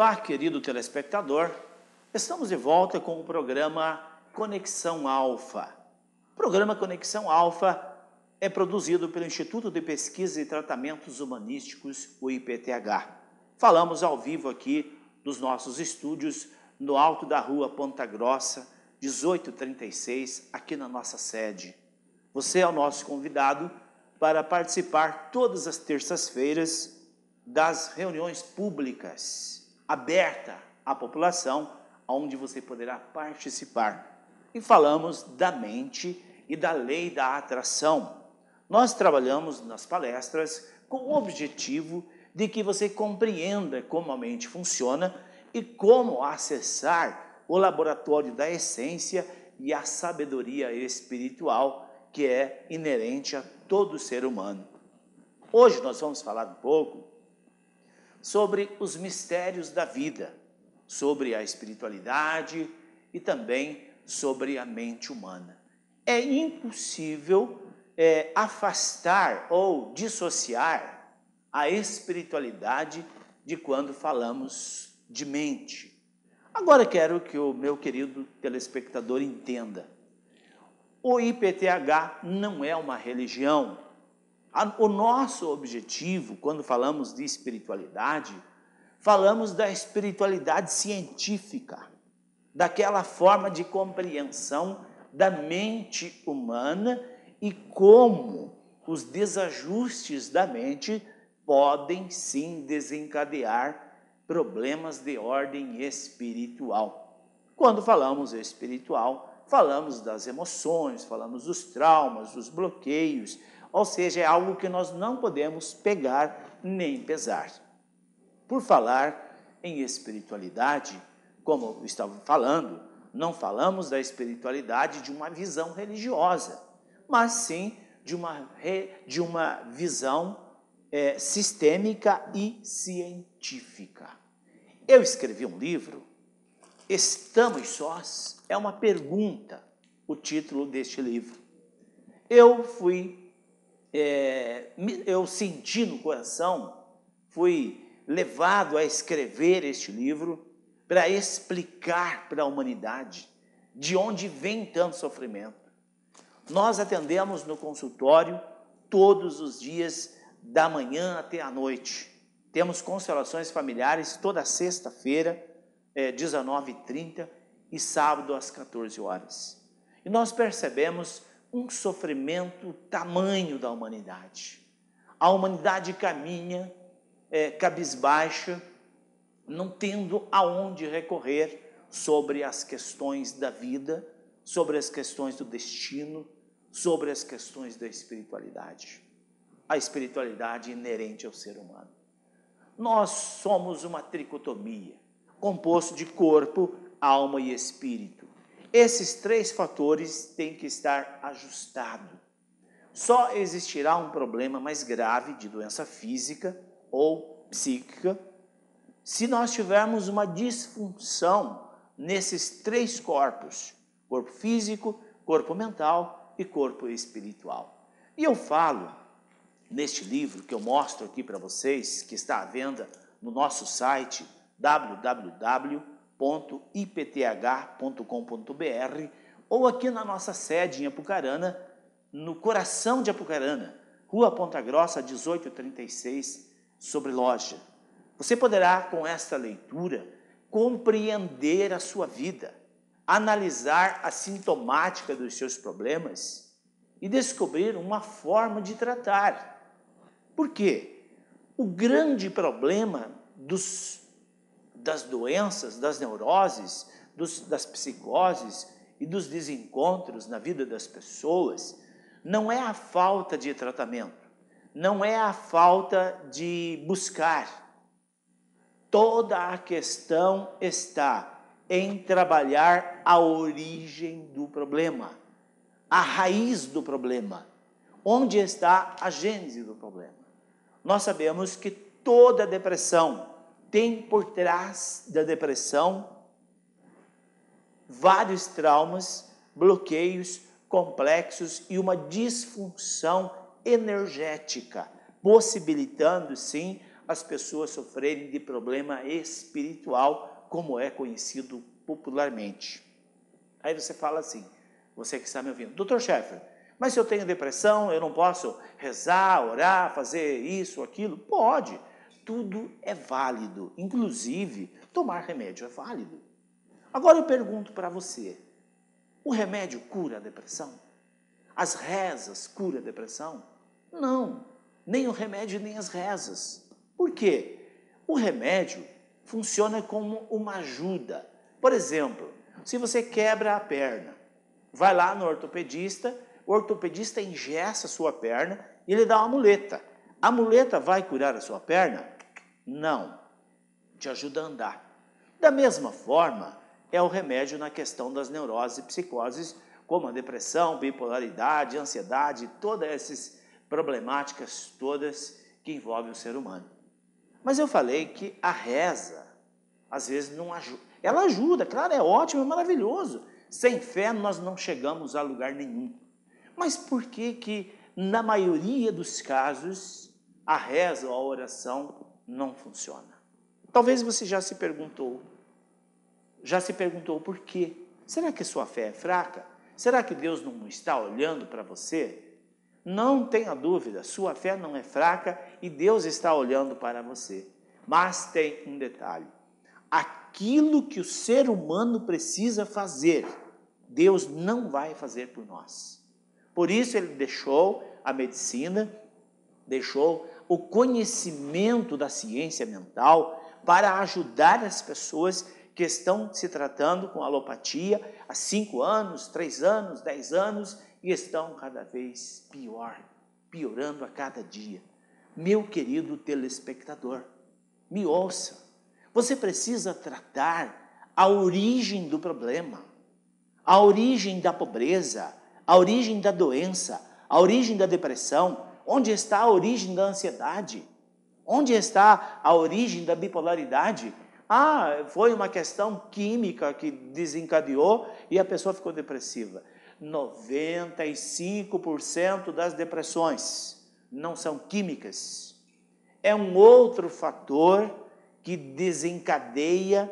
Olá, querido telespectador. Estamos de volta com o programa Conexão Alfa. O programa Conexão Alfa é produzido pelo Instituto de Pesquisa e Tratamentos Humanísticos, o IPTH. Falamos ao vivo aqui dos nossos estúdios no alto da rua Ponta Grossa, 1836, aqui na nossa sede. Você é o nosso convidado para participar todas as terças-feiras das reuniões públicas aberta à população, onde você poderá participar. E falamos da mente e da lei da atração. Nós trabalhamos nas palestras com o objetivo de que você compreenda como a mente funciona e como acessar o laboratório da essência e a sabedoria espiritual que é inerente a todo ser humano. Hoje nós vamos falar um pouco sobre os mistérios da vida, sobre a espiritualidade e também sobre a mente humana. É impossível afastar ou dissociar a espiritualidade de quando falamos de mente. Agora quero que o meu querido telespectador entenda. O IPTH não é uma religião. O nosso objetivo, quando falamos de espiritualidade, falamos da espiritualidade científica, daquela forma de compreensão da mente humana e como os desajustes da mente podem sim desencadear problemas de ordem espiritual. Quando falamos espiritual, falamos das emoções, falamos dos traumas, dos bloqueios, ou seja, é algo que nós não podemos pegar nem pesar. Por falar em espiritualidade, como eu estava falando, não falamos da espiritualidade de uma visão religiosa, mas sim de uma visão sistêmica e científica. Eu escrevi um livro, Estamos Sós? É uma pergunta, o título deste livro. Eu senti no coração, fui levado a escrever este livro para explicar para a humanidade de onde vem tanto sofrimento. Nós atendemos no consultório todos os dias, da manhã até a noite. Temos constelações familiares toda sexta-feira, 19h30 e sábado às 14 horas. E nós percebemos um sofrimento tamanho da humanidade. A humanidade caminha cabisbaixa, não tendo aonde recorrer sobre as questões da vida, sobre as questões do destino, sobre as questões da espiritualidade. A espiritualidade inerente ao ser humano. Nós somos uma tricotomia, composto de corpo, alma e espírito. Esses três fatores têm que estar ajustados. Só existirá um problema mais grave de doença física ou psíquica se nós tivermos uma disfunção nesses três corpos: corpo físico, corpo mental e corpo espiritual. E eu falo neste livro que eu mostro aqui para vocês, que está à venda no nosso site www.ipth.com.br ou aqui na nossa sede em Apucarana, no coração de Apucarana, Rua Ponta Grossa, 1836, sobre loja. Você poderá, com esta leitura, compreender a sua vida, analisar a sintomática dos seus problemas e descobrir uma forma de tratar. Por quê? O grande problema das doenças, das neuroses, das psicoses e dos desencontros na vida das pessoas não é a falta de tratamento, não é a falta de buscar. Toda a questão está em trabalhar a origem do problema, a raiz do problema, onde está a gênese do problema. Nós sabemos que toda depressão tem por trás da depressão vários traumas, bloqueios, complexos e uma disfunção energética, possibilitando, sim, as pessoas sofrerem de problema espiritual, como é conhecido popularmente. Aí você fala assim, você que está me ouvindo, Dr. Scheffer, mas se eu tenho depressão, eu não posso rezar, orar, fazer isso, aquilo? Pode, tudo é válido, inclusive tomar remédio é válido. Agora eu pergunto para você, o remédio cura a depressão? As rezas curam a depressão? Não, nem o remédio nem as rezas. Por quê? O remédio funciona como uma ajuda. Por exemplo, se você quebra a perna, vai lá no ortopedista, o ortopedista engessa a sua perna e ele dá uma muleta. A muleta vai curar a sua perna? Não, te ajuda a andar. Da mesma forma, é o remédio na questão das neuroses e psicoses, como a depressão, bipolaridade, ansiedade, todas essas problemáticas todas que envolvem o ser humano. Mas eu falei que a reza, às vezes, não ajuda. Ela ajuda, claro, é ótimo, é maravilhoso. Sem fé, nós não chegamos a lugar nenhum. Mas por que, na maioria dos casos, a reza ou a oração não funciona? Talvez você já se perguntou por quê? Será que sua fé é fraca? Será que Deus não está olhando para você? Não tenha dúvida, sua fé não é fraca e Deus está olhando para você. Mas tem um detalhe, aquilo que o ser humano precisa fazer, Deus não vai fazer por nós. Por isso ele deixou a medicina, deixou o conhecimento da ciência mental para ajudar as pessoas que estão se tratando com alopatia há 5 anos, 3 anos, 10 anos e estão cada vez piorando a cada dia. Meu querido telespectador, me ouça, você precisa tratar a origem do problema, a origem da pobreza, a origem da doença, a origem da depressão, onde está a origem da ansiedade, onde está a origem da bipolaridade. Ah, foi uma questão química que desencadeou e a pessoa ficou depressiva. 95% das depressões não são químicas. É um outro fator que desencadeia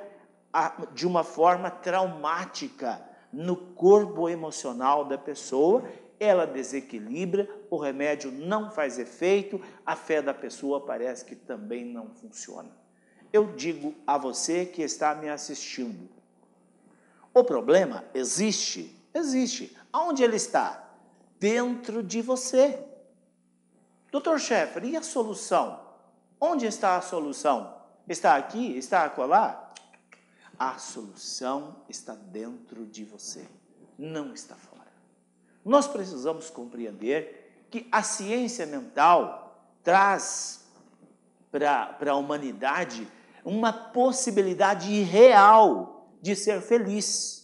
de uma forma traumática no corpo emocional da pessoa, ela desequilibra, o remédio não faz efeito, a fé da pessoa parece que também não funciona. Eu digo a você que está me assistindo, o problema existe. Aonde ele está? Dentro de você. Dr. Scheffer, e a solução? Onde está a solução? Está aqui? Está acolá? A solução está dentro de você, não está fora. Nós precisamos compreender que a ciência mental traz para a humanidade uma possibilidade real de ser feliz.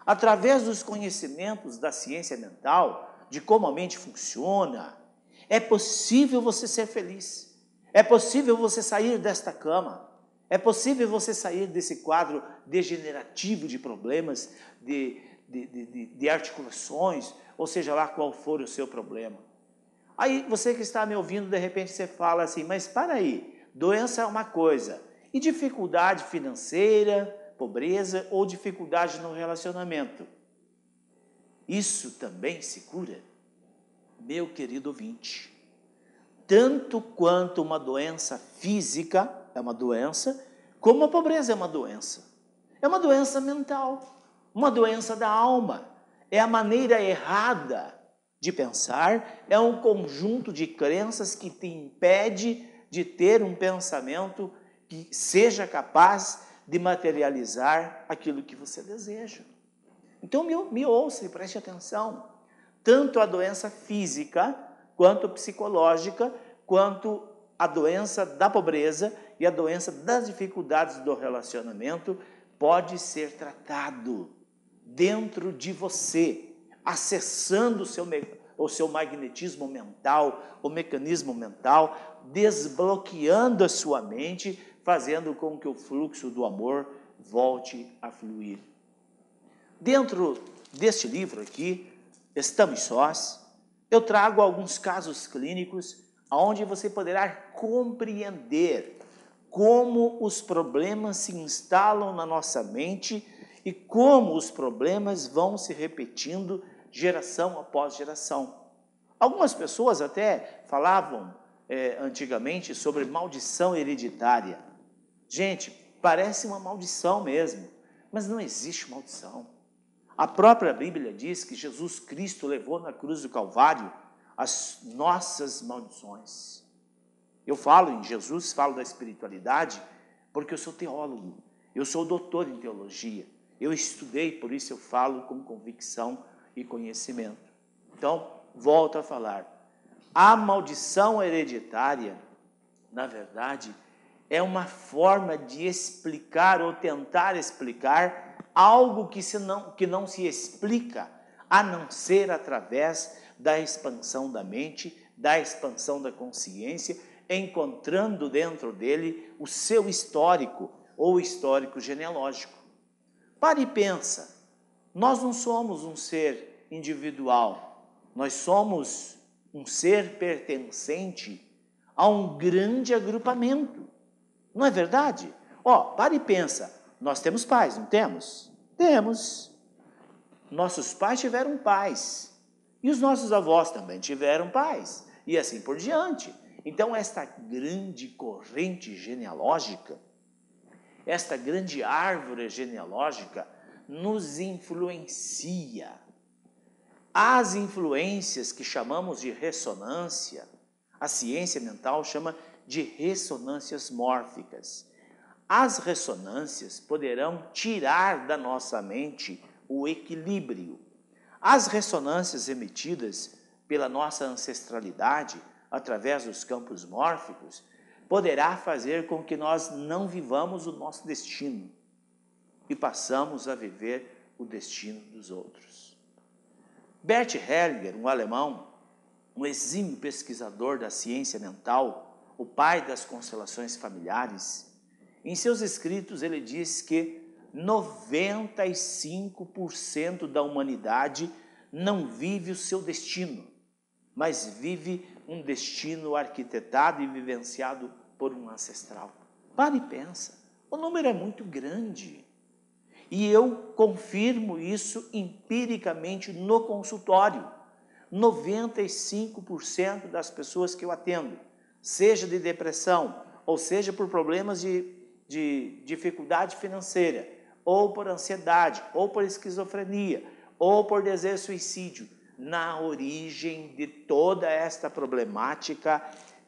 Através dos conhecimentos da ciência mental, de como a mente funciona, é possível você ser feliz. É possível você sair desta cama. É possível você sair desse quadro degenerativo de problemas, de articulações, ou seja lá qual for o seu problema. Aí você que está me ouvindo, de repente você fala assim, mas para aí, doença é uma coisa, e dificuldade financeira, pobreza ou dificuldade no relacionamento, isso também se cura? Meu querido ouvinte, tanto quanto uma doença física é uma doença, como a pobreza é uma doença. É uma doença mental, uma doença da alma. É a maneira errada de pensar, é um conjunto de crenças que te impede de ter um pensamento que seja capaz de materializar aquilo que você deseja. Então me ouça e preste atenção. Tanto a doença física, quanto psicológica, quanto a doença da pobreza e a doença das dificuldades do relacionamento pode ser tratado dentro de você, acessando o seu magnetismo mental, o mecanismo mental, desbloqueando a sua mente, fazendo com que o fluxo do amor volte a fluir. Dentro deste livro aqui, Estamos Sós, eu trago alguns casos clínicos onde você poderá compreender como os problemas se instalam na nossa mente e como os problemas vão se repetindo geração após geração. Algumas pessoas até falavam antigamente sobre maldição hereditária. Gente, parece uma maldição mesmo, mas não existe maldição. A própria Bíblia diz que Jesus Cristo levou na cruz do Calvário as nossas maldições. Eu falo em Jesus, falo da espiritualidade, porque eu sou teólogo, eu sou doutor em teologia, eu estudei, por isso eu falo com convicção e conhecimento. Então, volto a falar. A maldição hereditária, na verdade, é uma forma de explicar ou tentar explicar algo que não se explica, a não ser através da expansão da mente, da expansão da consciência, encontrando dentro dele o seu histórico ou histórico genealógico. Pare e pensa, nós não somos um ser individual, nós somos um ser pertencente a um grande agrupamento. Não é verdade? Pare e pensa, nós temos pais, não temos? Temos. Nossos pais tiveram pais. E os nossos avós também tiveram pais. E assim por diante. Então, esta grande corrente genealógica, esta grande árvore genealógica, nos influencia. As influências que chamamos de ressonância, a ciência mental chama de ressonâncias mórficas. As ressonâncias poderão tirar da nossa mente o equilíbrio. As ressonâncias emitidas pela nossa ancestralidade, através dos campos mórficos, poderá fazer com que nós não vivamos o nosso destino e passamos a viver o destino dos outros. Bert Hellinger, um alemão, um exímio pesquisador da ciência mental, o pai das constelações familiares, em seus escritos ele diz que 95% da humanidade não vive o seu destino, mas vive um destino arquitetado e vivenciado por um ancestral. Pare e pensa, o número é muito grande. E eu confirmo isso empiricamente no consultório. 95% das pessoas que eu atendo, seja de depressão, ou seja por problemas de dificuldade financeira, ou por ansiedade, ou por esquizofrenia, ou por desejo suicídio, na origem de toda esta problemática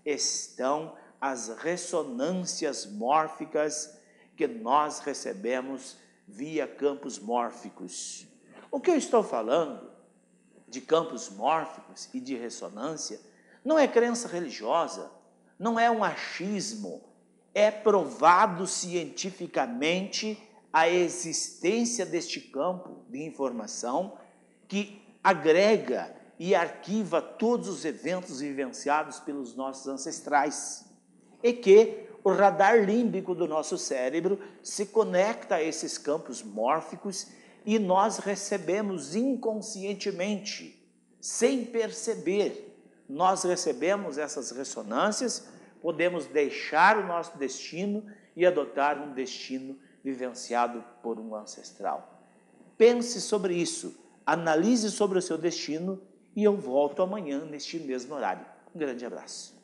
estão as ressonâncias mórficas que nós recebemos via campos mórficos. O que eu estou falando de campos mórficos e de ressonância não é crença religiosa, não é um achismo, é provado cientificamente a existência deste campo de informação que agrega e arquiva todos os eventos vivenciados pelos nossos ancestrais e que o radar límbico do nosso cérebro se conecta a esses campos mórficos e nós recebemos inconscientemente, sem perceber, nós recebemos essas ressonâncias, podemos deixar o nosso destino e adotar um destino vivenciado por um ancestral. Pense sobre isso, analise sobre o seu destino e eu volto amanhã neste mesmo horário. Um grande abraço.